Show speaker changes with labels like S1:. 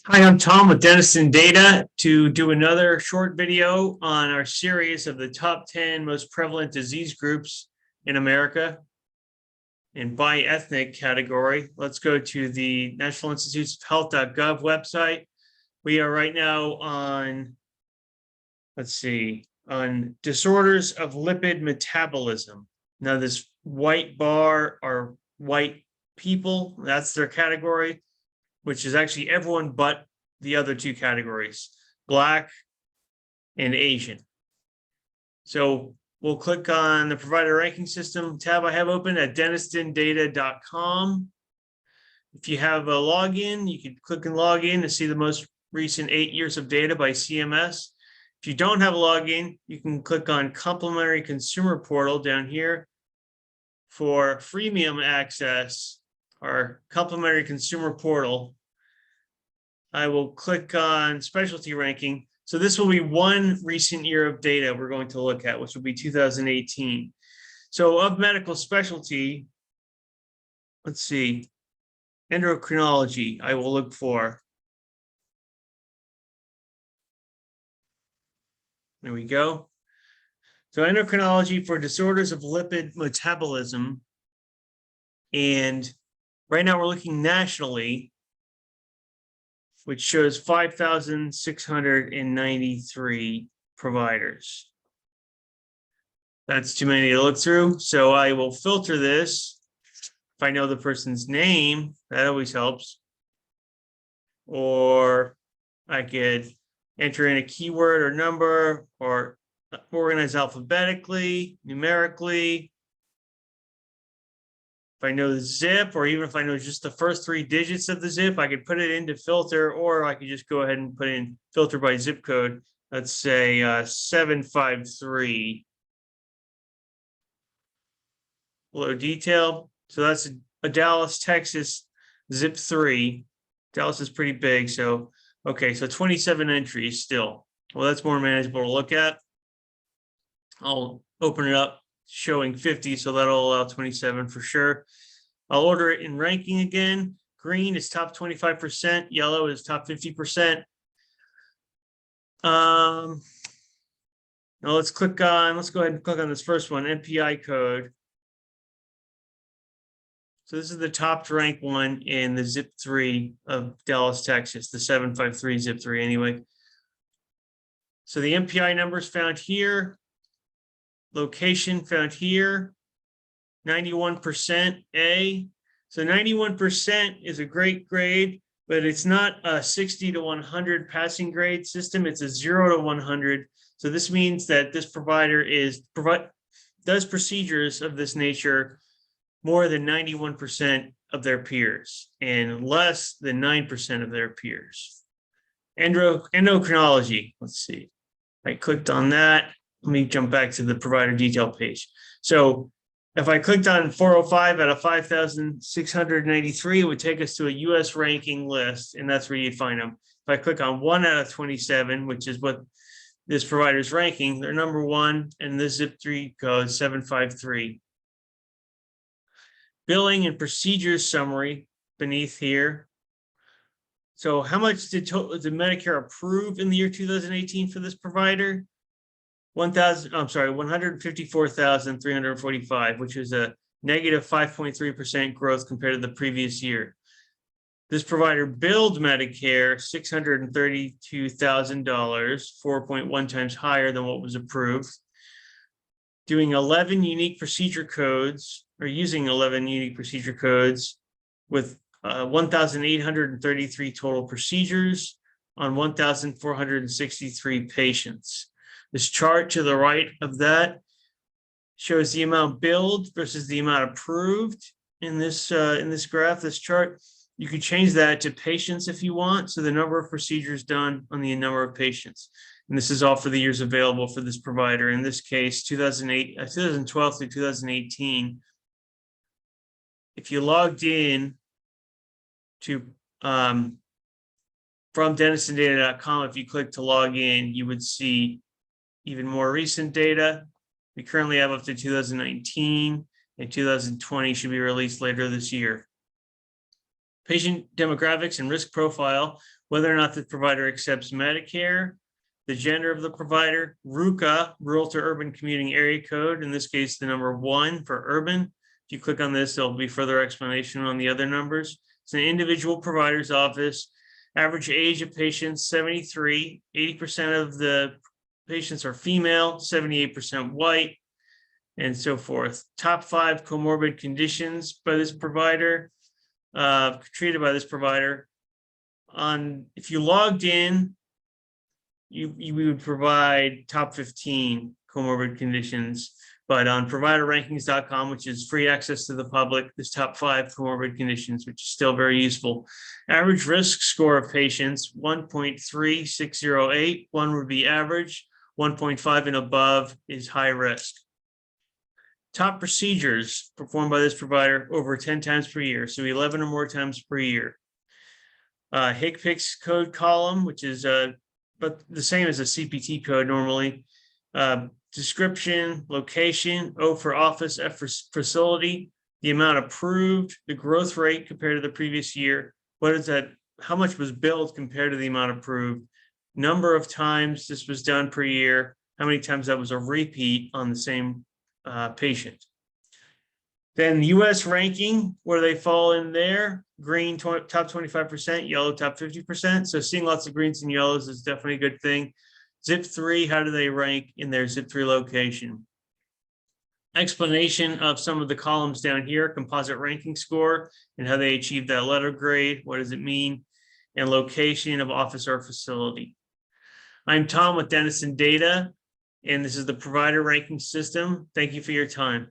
S1: Hi, I'm Tom with Denison Data to do another short video on our series of the top 10 most prevalent disease groups in America. And by ethnic category, let's go to the National Institutes of Health.gov website. We are right now on, on disorders of lipid metabolism. Now this white bar are white people, that's their category, which is actually everyone but the other two categories, Black and Asian. So we'll click on the provider ranking system tab I have open at denistondata.com. If you have a login, you can click and log in to see the most recent 8 years of data by CMS. If you don't have a login, you can click on Complementary Consumer Portal down here for freemium access. Our Complementary Consumer Portal. I will click on specialty ranking. So this will be one recent year of data we're going to look at, which will be 2018. So of medical specialty, let's see, endocrinology, I will look for. There we go. So endocrinology for disorders of lipid metabolism. And right now we're looking nationally, which shows 5,693 providers. That's too many to look through. So I will filter this. If I know the person's name, that always helps. Or I could enter in a keyword or number or organize alphabetically, numerically. If I know the zip, or even if I know just the first 3 digits of the zip, I could put it into filter, or I could just go ahead and put in filter by zip code. Let's say 753. Below detail. So that's a Dallas, Texas Zip3. Dallas is pretty big. So, okay, so 27 entries still. Well, that's more manageable to look at. I'll open it up showing 50, so that'll allow 27 for sure. I'll order it in ranking again. Green is top 25%, yellow is top 50%. Now let's go ahead and click on this first one, MPI code. So this is the top ranked one in the Zip3 of Dallas, Texas, the 753 Zip3 anyway. So the MPI numbers found here. Location found here, 91% A. So 91% is a great grade, but it's not a 60 to 100 passing grade system. It's a 0 to 100. So this means that this provider does procedures of this nature more than 91% of their peers and less than 9% of their peers. Endocrinology, let's see. I clicked on that. Let me jump back to the provider detail page. So if I clicked on 405 out of 5,693, it would take us to a US ranking list, and that's where you'd find them. If I click on 1 out of 27, which is what this provider's ranking, they're number 1, and this Zip3 code 753. Billing and procedures summary beneath here. So how much did Medicare approve in the year 2018 for this provider? 154,345, which is a negative 5.3% growth compared to the previous year. This provider billed Medicare $632,000, 4.1 times higher than what was approved, doing 11 unique procedure codes, or using 11 unique procedure codes with 1,833 total procedures on 1,463 patients. This chart to the right of that shows the amount billed versus the amount approved in this graph, this chart. You could change that to patients if you want. So the number of procedures done on the number of patients. And this is all for the years available for this provider. In this case, 2012 through 2018. If you logged in to from denistondata.com, if you click to log in, you would see even more recent data. We currently have up to 2019, and 2020 should be released later this year. Patient demographics and risk profile. whether or not the provider accepts Medicare, the gender of the provider, RUCA, rural to urban commuting area code, in this case, the number 1 for urban. If you click on this, there'll be further explanation on the other numbers. It's an individual provider's office. Average age of patients, 73. 80% of the patients are female, 78% white, and so forth. Top 5 comorbid conditions by this provider, treated by this provider. If you logged in, you would provide top 15 comorbid conditions, but on providerrankings.com, which is free access to the public, there's top 5 comorbid conditions, which is still very useful. Average risk score of patients, 1.3608. 1 would be average, 1.5 and above is high risk. Top procedures performed by this provider over 10 times per year, so 11 or more times per year. HCPCS code column, which is but the same as a CPT code normally. Description, location, O for office, F for facility, the amount approved, the growth rate compared to the previous year. What is that? How much was billed compared to the amount approved? Number of times this was done per year. How many times that was a repeat on the same patient. Then US ranking, where they fall in there, green top 25%, yellow top 50%. So seeing lots of greens and yellows is definitely a good thing. Zip3, how do they rank in their Zip3 location? Explanation of some of the columns down here, composite ranking score and how they achieved that letter grade. What does it mean? And location of office or facility. I'm Tom with Dentist and Data, and this is the provider ranking system. Thank you for your time.